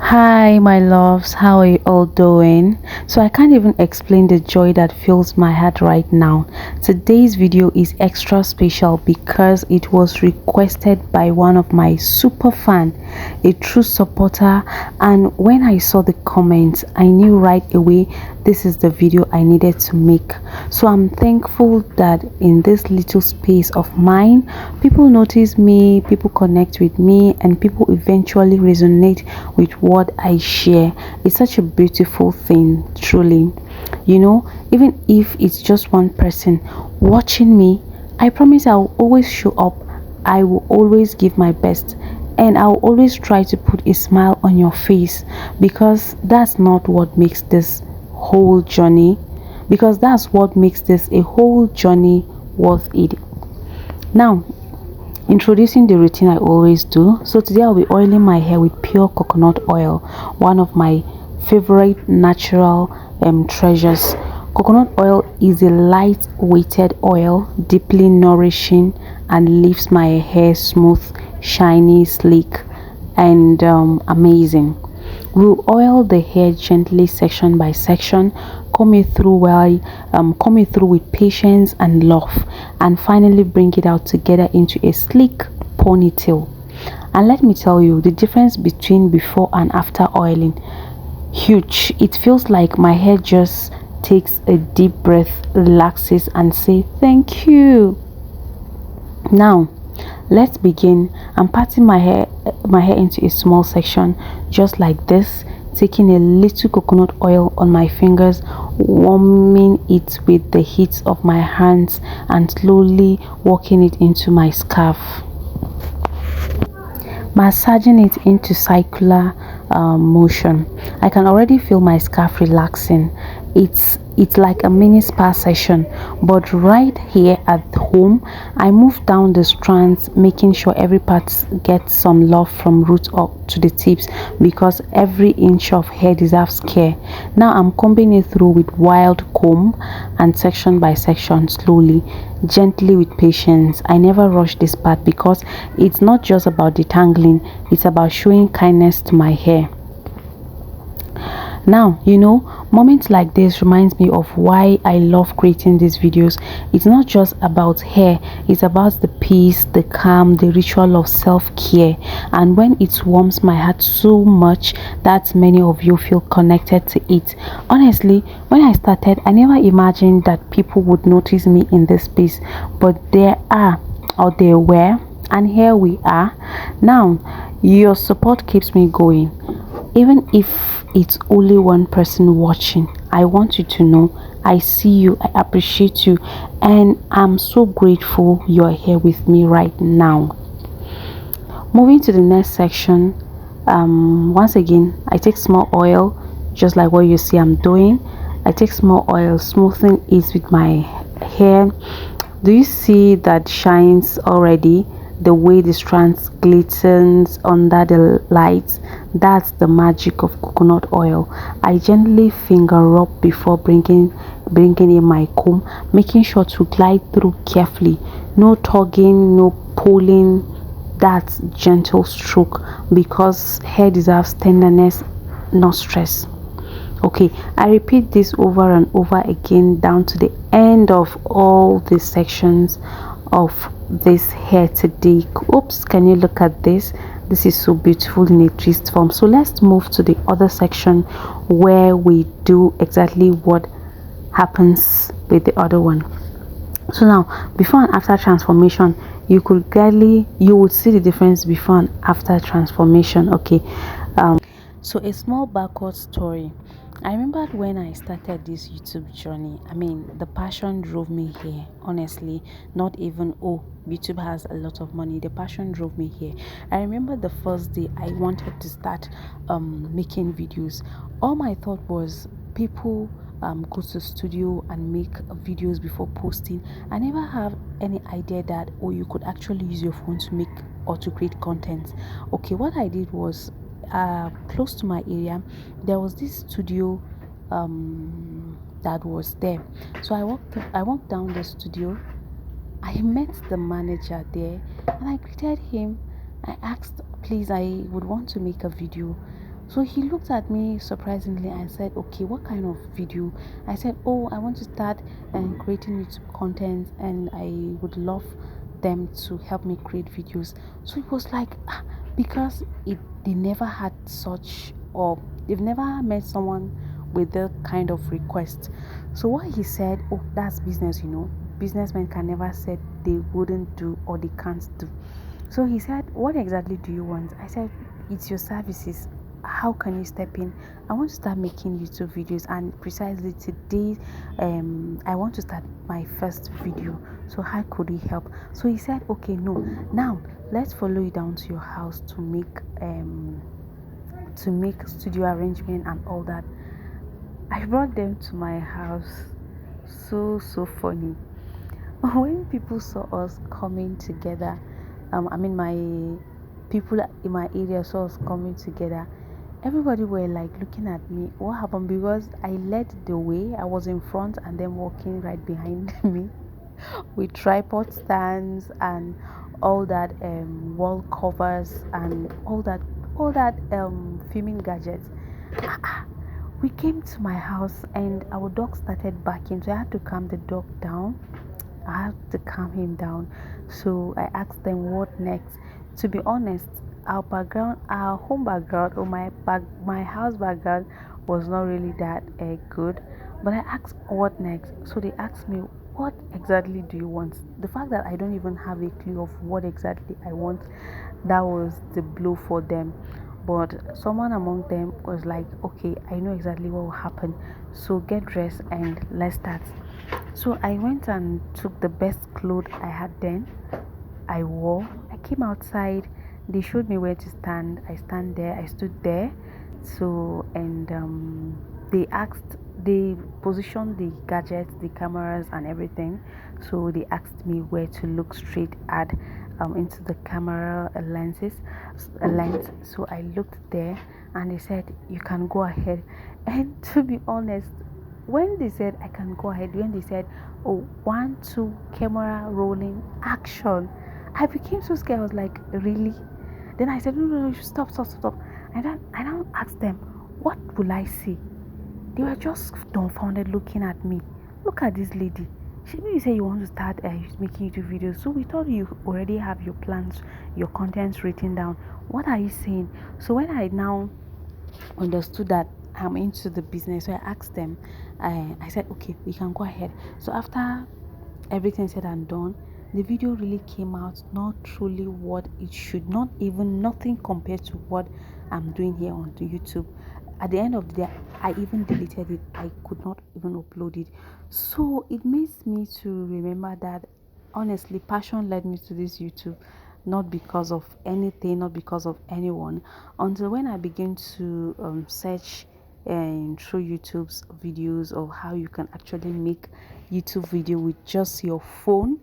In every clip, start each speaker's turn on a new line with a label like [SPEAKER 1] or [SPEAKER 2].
[SPEAKER 1] Hi, my loves, how are you all doing? So, I can't even explain the joy that fills my heart right now. Today's video is extra special because it was requested by one of my super fan, a true supporter, and when I saw the comments, I knew right away this is the video I needed to make. So, I'm thankful that in this little space of mine, people notice me, people connect with me, and people eventually resonate with what I share. It's such a beautiful thing, truly. Even if it's just one person watching me, I promise I'll always show up. I will always give my best. And I'll always try to put a smile on your face because that's not what makes this whole journey, because that's what makes this a whole journey worth it. Now, introducing the routine I always do. So today I'll be oiling my hair with pure coconut oil, one of my favorite natural treasures. Coconut oil is a light weighted oil, deeply nourishing, and leaves my hair smooth, shiny, sleek, and amazing. We'll oil the hair gently section by section, comb it through with patience and love, and finally bring it out together into a sleek ponytail. And let me tell you, the difference between before and after oiling, huge. It feels like my hair just takes a deep breath, relaxes, and say thank you. Now, let's begin. I'm parting my hair into a small section just like this, taking a little coconut oil on my fingers, warming it with the heat of my hands, and slowly working it into my scarf, massaging it into circular motion. I can already feel my scarf relaxing. It's like a mini spa session, but right here at home I move down the strands, making sure every part gets some love from root up to the tips, because every inch of hair deserves care. Now I'm combing it through with wild comb, and section by section, slowly, gently, with patience. I never rush this part because it's not just about detangling, it's about showing kindness to my hair. Now, moments like this reminds me of why I love creating these videos. It's not just about hair, it's about the peace, the calm, the ritual of self-care. And when it warms my heart so much that many of you feel connected to it. Honestly, when I started, I never imagined that people would notice me in this space, but there are, or there were, and here we are. Now, your support keeps me going. Even if it's only one person watching, I want you to know I see you, I appreciate you, and I'm so grateful you're here with me right now. Moving to the next section, once again, I take small oil, just like what you see I'm doing. I take small oil, smoothing it with my hair. Do you see that shines already? The way the strands glistens under the light, that's the magic of coconut oil. I gently finger rub before bringing in my comb, making sure to glide through carefully. No tugging, no pulling, that gentle stroke, because hair deserves tenderness, not stress. Okay, I repeat this over and over again down to the end of all the sections of this hair today. Oops, can you look at this? This is so beautiful in a twist form. So let's move to the other section where we do exactly what happens with the other one. So now, before and after transformation, you would see the difference before and after transformation. Okay, so a small backward story. I remembered when I started this YouTube journey. I mean, the passion drove me here. Honestly, not even, oh, YouTube has a lot of money. The passion drove me here. I remember the first day I wanted to start making videos. All my thought was people go to studio and make videos before posting. I never have any idea that, oh, you could actually use your phone to make or to create content. Okay, what I did was, close to my area there was this studio that was there. So I walked down the studio. I met the manager there and I greeted him. I asked, please, I would want to make a video. So he looked at me surprisingly and said, okay, what kind of video? I said, oh, I want to start creating YouTube content, and I would love them to help me create videos. So it was like, because they never had such, or they've never met someone with that kind of request. So what he said, oh, that's business, businessmen can never say they wouldn't do or they can't do. So he said, what exactly do you want? I said, it's your services. How can you step in? I want to start making YouTube videos, and precisely today I want to start my first video. So how could he help? So he said, okay, no, now let's follow you down to your house to make studio arrangement and all that. I brought them to my house. So funny. When people saw us coming together, my people in my area saw us coming together, everybody were like looking at me. What happened? Because I led the way. I was in front and then walking right behind me with tripod stands and all that wall covers and all that filming gadgets. We came to my house and our dog started barking, so I had to calm the dog down. I had to calm him down. So I asked them what next. To be honest, our home background, or my house background was not really that good. But I asked what next. So they asked me, what exactly do you want? The fact that I don't even have a clue of what exactly I want, that was the blow for them. But someone among them was like, okay, I know exactly what will happen, so get dressed and let's start. So I went and took the best clothes I had then. I wore. I came outside. They showed me where to stand. I stood there. So, and they positioned the gadgets, the cameras, and everything. So they asked me where to look straight at into the camera lens. So I looked there, and they said you can go ahead. And to be honest, when they said I can go ahead, when they said, oh, 1 2 camera rolling action, I became so scared. I was like, really? Then I said, no, stop. And then I now asked them, what will I see? They were just dumbfounded looking at me. Look at this lady. You say you want to start making YouTube videos, so we thought you already have your plans, your contents written down. What are you saying? So when I now understood that I'm into the business, so I asked them, I said, okay, we can go ahead. So after everything said and done, the video really came out not truly what it should, not even nothing compared to what I'm doing here on the YouTube. At the end of the day, I even deleted it. I could not even upload it. So it makes me to remember that honestly, passion led me to this YouTube, not because of anything, not because of anyone, until when I begin to search and through YouTube's videos of how you can actually make YouTube video with just your phone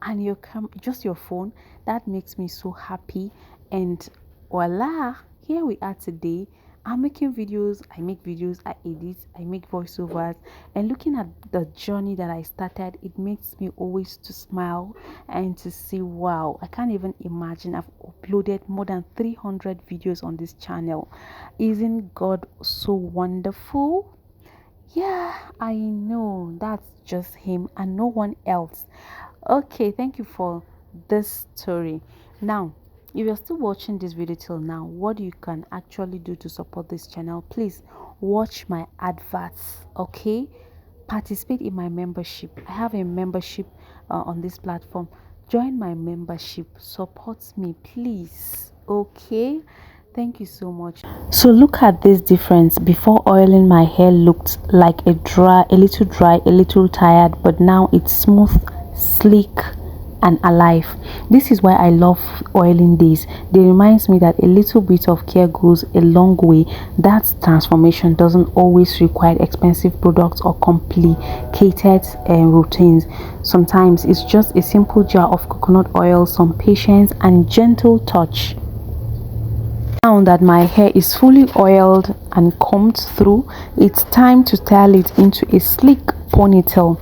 [SPEAKER 1] and just your phone. That makes me so happy, and voila, here we are today. I'm making videos, I make videos, I edit, I make voiceovers, and looking at the journey that I started, it makes me always to smile and to see, wow, I can't even imagine I've uploaded more than 300 videos on this channel. Isn't God so wonderful? Yeah, I know, that's just him and no one else. Okay, thank you for this story. Now, if you're still watching this video till now, what you can actually do to support this channel, please watch my adverts. Okay, participate in my membership. I have a membership on this platform. Join my membership, support me, please. Okay, thank you so much. So look at this difference. Before oiling, my hair looked like a little dry, a little tired, but now it's smooth, sleek and alive. This is why I love oiling days. They reminds me that a little bit of care goes a long way. That transformation doesn't always require expensive products or complicated routines. Sometimes it's just a simple jar of coconut oil, some patience and gentle touch. Now that my hair is fully oiled and combed through, it's time to style it into a sleek ponytail.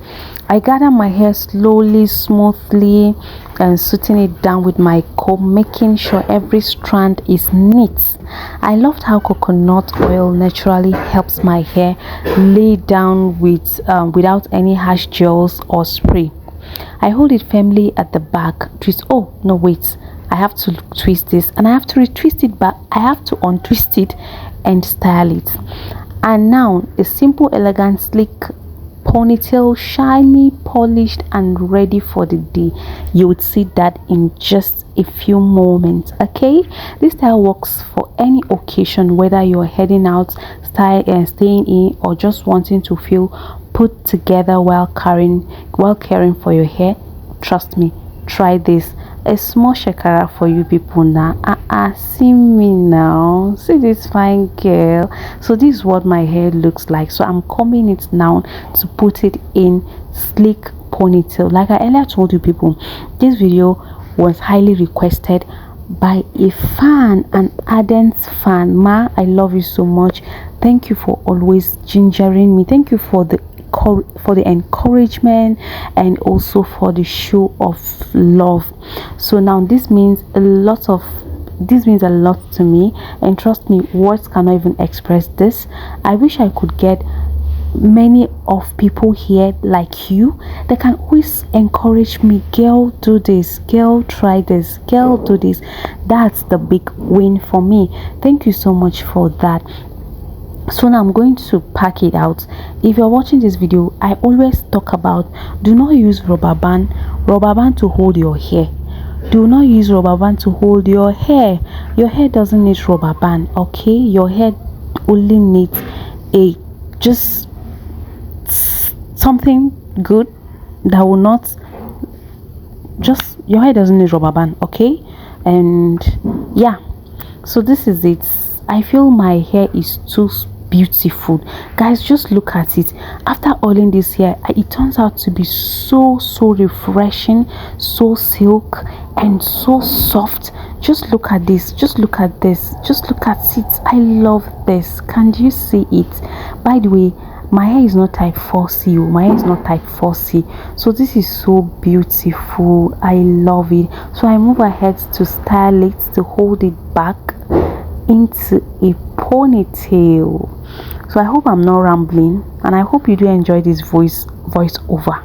[SPEAKER 1] I gather my hair slowly, smoothly, and suiting it down with my comb, making sure every strand is neat. I loved how coconut oil naturally helps my hair lay down without any harsh gels or spray. I hold it firmly at the back. Twist. Oh no, wait. I have to twist this and I have to retwist it back. I have to untwist it and style it. And now a simple, elegant, sleek ponytail, shiny, polished, and ready for the day. You would see that in just a few moments. Okay, this style works for any occasion, whether you're heading out, staying in, or just wanting to feel put together while caring for your hair. Trust me, try this. A small shakara for you people now. See me now, see this fine girl. So this is what my hair looks like. So I'm combing it now to put it in sleek ponytail. Like I earlier told you people, this video was highly requested by a fan, an ardent fan. Ma, I love you so much. Thank you for always gingering me. Thank you for the encouragement and also for the show of love. So now this means a lot to me, and trust me, words cannot even express this. I wish I could get many of people here like you that can always encourage me. Girl, do this. Girl, try this. Girl, do this. That's the big win for me. Thank you so much for that. So now I'm going to pack it out. If you're watching this video, I always talk about, do not use rubber band to hold your hair. Do not use rubber band to hold your hair. Your hair doesn't need rubber band. Okay, your hair only needs just something good that will not, just, your hair doesn't need rubber band. Okay, and yeah, so this is it. I feel my hair is too beautiful, guys. Just look at it. After oiling this hair, it turns out to be so refreshing, so silk and so soft. Just look at this, just look at this, just look at it. I love this. Can you see it? By the way, my hair is not type 4C. My hair is not type 4C. So this is so beautiful. I love it. So I move ahead to style it, to hold it back into a ponytail. So I hope I'm not rambling, and I hope you do enjoy this voice over.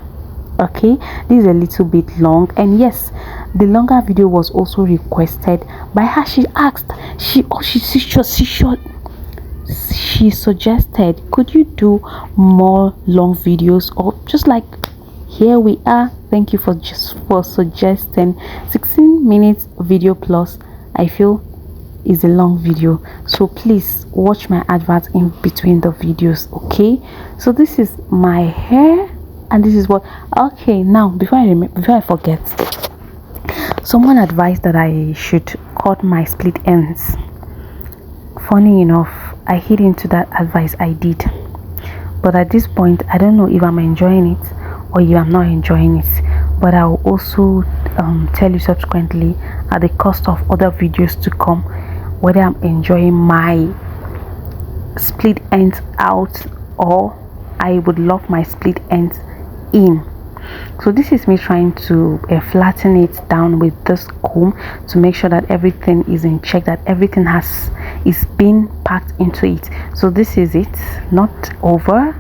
[SPEAKER 1] Okay, this is a little bit long, and yes, the longer video was also requested by her. She asked, she suggested, could you do more long videos, or just like here we are. Thank you for suggesting 16 minutes video plus. I feel is a long video, so please watch my advert in between the videos. Okay, so this is my hair, and this is what. Okay, now before I forget, someone advised that I should cut my split ends. Funny enough, I hit into that advice. I did, but at this point I don't know if I'm enjoying it or if I'm not enjoying it, but I'll also tell you subsequently at the cost of other videos to come whether I'm enjoying my split ends out or I would love my split ends in. So this is me trying to flatten it down with this comb to make sure that everything is in check, that everything is being packed into it. So this is it, not over.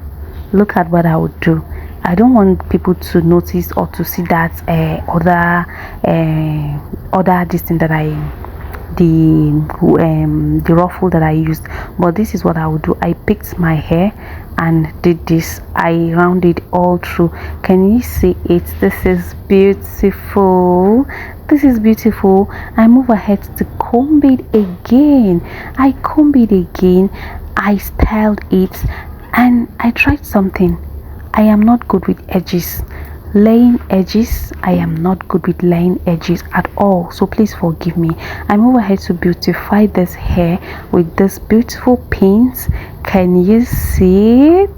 [SPEAKER 1] Look at what I would do. I don't want people to notice or to see that other this thing that the ruffle that I used, but this is what I would do. I picked my hair and did this. I rounded all through. Can you see it? This is beautiful. This is beautiful. I move ahead to comb it again. I comb it again. I styled it, and I tried something. I am not good with edges. Laying edges, I am not good with laying edges at all, so please forgive me. I move ahead to beautify this hair with this beautiful pins. Can you see it?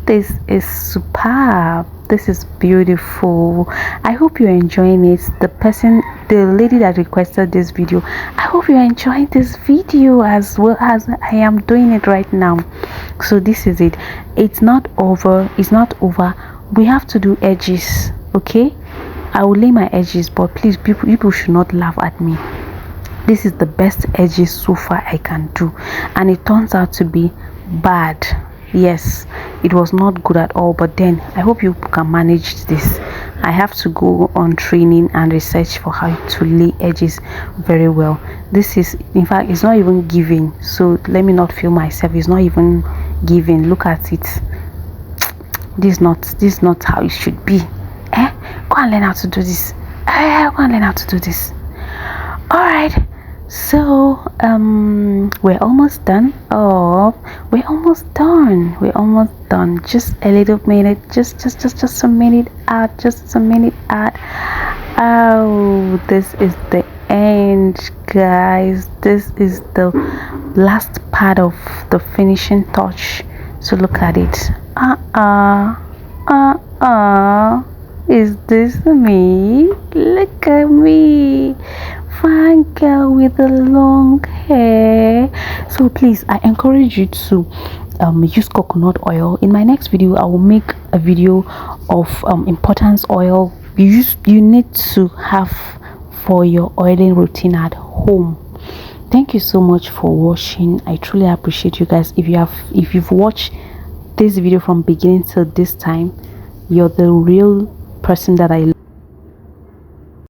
[SPEAKER 1] This is superb. This is beautiful. I hope you're enjoying it. The person the lady that requested this video. I hope you are enjoying this video as well as I am doing it right now. So this is it. It's not over. We have to do edges, okay? I will lay my edges, but please, people should not laugh at me. This is the best edges so far I can do, and it turns out to be bad. Yes, it was not good at all, but then I hope you can manage this. I have to go on training and research for how to lay edges very well. This is, in fact, it's not even giving, so let me not feel myself. It's not even giving. Look at it. This is not how it should be. Go and learn how to do this. Go and learn how to do this. All right, so we're almost done. We're almost done. Just a little minute. Just a minute out. Just a minute out. Oh, this is the end, guys. This is the last part of the finishing touch. So look at it. Is this me? Look at me, fine girl with the long hair. So please, I encourage you to use coconut oil. In my next video, I will make a video of importance oil you need to have for your oiling routine at home. Thank you so much for watching. I truly appreciate you guys. If you've watched this video from beginning till this time, you're the real person that I love.